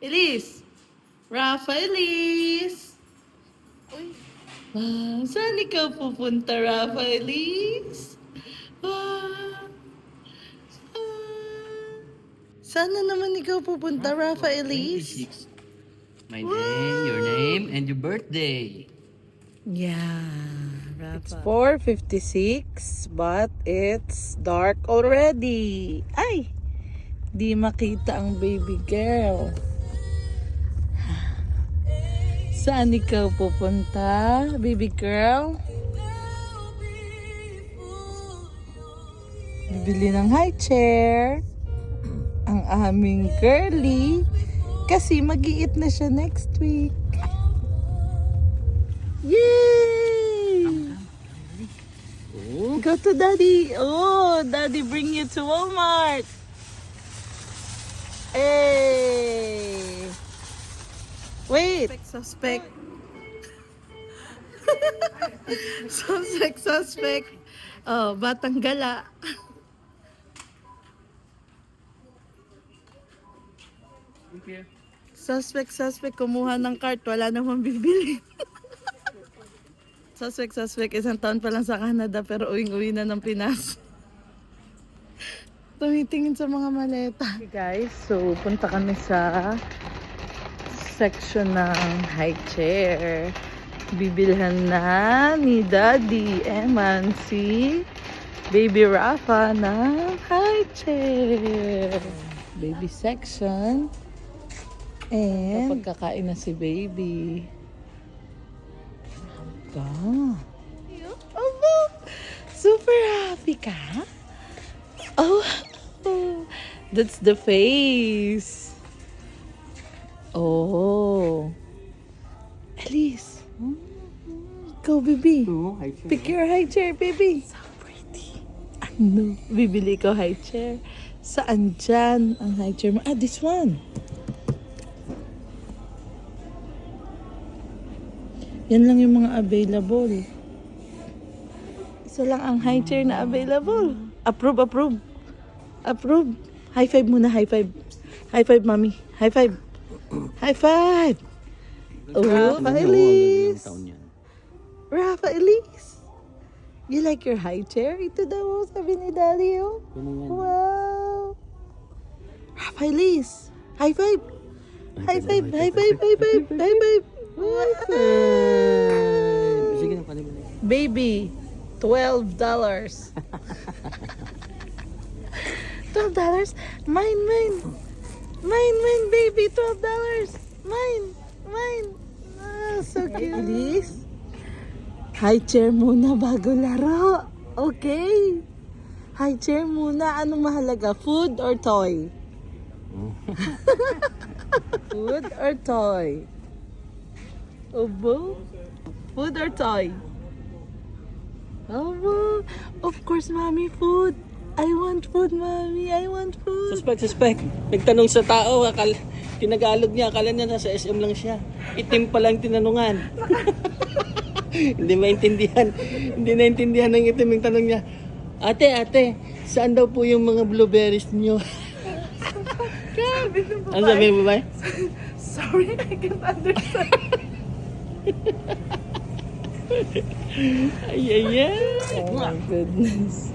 Elise! Rafa, Elise! Uy. Saan ikaw pupunta, Rafa, Elise? Ah, Saan na naman ikaw pupunta, Rafa, Elise? 26. My name, your name, and your birthday. Yeah, It's Rafa. 4:56, but it's dark already. Ay! Di makita ang baby girl. Saan ikaw pupunta, baby girl? Bibili ng high chair ang aming girly kasi mag-i-eat na siya next week. Yay! Oh, Go to daddy. Oh, daddy bring you to Walmart. Hey! Wait. Suspect. Suspect. Oh, batang gala. okay. Suspect. Kumuha ng cart. Wala namang bibili. Suspect. Isang taon pa lang sa Canada pero uwing-uwi na ng Pinas. Tumitingin sa mga maleta. Okay guys, so punta kami sa section ng high chair. Bibilhan na ni Daddy Eman si Baby Rafa ng high chair. Baby section. And kapag kakain na si baby. Oh, super happy ka? Oh, that's the face. Oh, Elise, go baby. Oh, hi, Chair. Pick your high chair, baby. So pretty. Ano? Bibili ko high chair. Saan dyan ang high chair mo? Ah, this one. Yan lang yung mga available. Isa lang ang high chair na available. Approve. High five muna, high five. High five, mommy. High five. High five. Oh, Rafa Elise. Rafa Elise. You like your high chair? Ito daw, sabi ni Daddy, oh. Wow. Rafa Elise. High five. High five. Sige na, pala. Baby, $12. $12? Mine, baby, $12. Mine. Ah, so cute. Elise, high chair muna bago laro. Okay. High chair muna. Anong mahalaga? Food or toy? Food or toy? Obo? Food or toy? Obo. Of course, mommy, food. I want food, mommy. I want food. Suspect. Nagtanong sa tao, tinagalog niya, akala niya nasa SM lang siya. Itim pa lang tinanungan. Hindi naintindihan ng itim yung tanong niya. Ate, saan daw po yung mga blueberries niyo? Ano sabi mo ba? Sorry, I can't understand. Ay. Oh my goodness.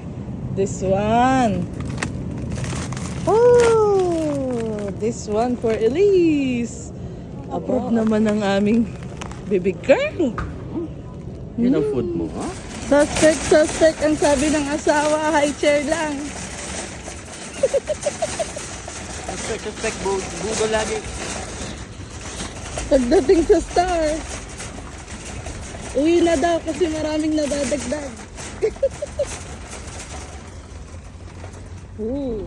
This one. Oh, this one for Elise. Approve naman ng aming baby girl. Yun ang food mo, ha? Suspect. Ang sabi ng asawa, high chair lang. Suspect, Google lagi. Pagdating sa star, uwi na daw kasi maraming nadadagdag. Ooh.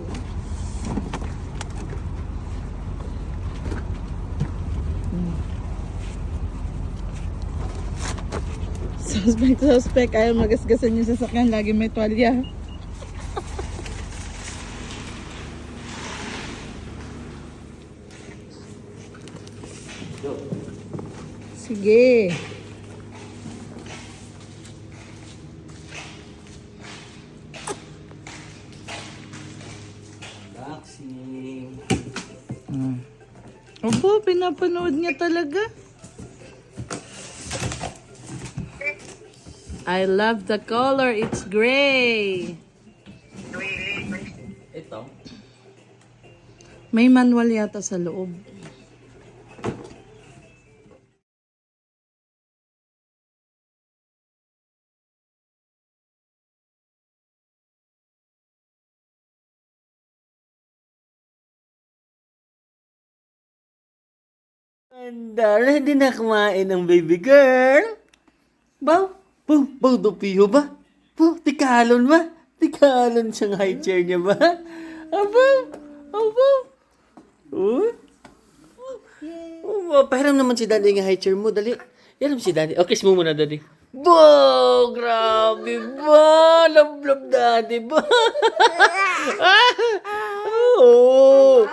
Suspect. Ayaw magasgasan yung sasakyan. Lagi may tuwalya. Sige. Boxing. Opo, pinapanood niya talaga. I love the color. It's gray. Ito. May manual yata sa loob. Anda, ready na kumain ng baby girl? Baw? Baw do piyo ba? Baw, tikalon ba? Tikalon siyang high chair niya ba? Abaw? Abaw? Oh? Oh, pahiram naman si daddy ng high chair mo, dali. Yaram si daddy. Okay, kiss mo muna, daddy. Ba, grabe ba? Love, love, daddy ba? Oh,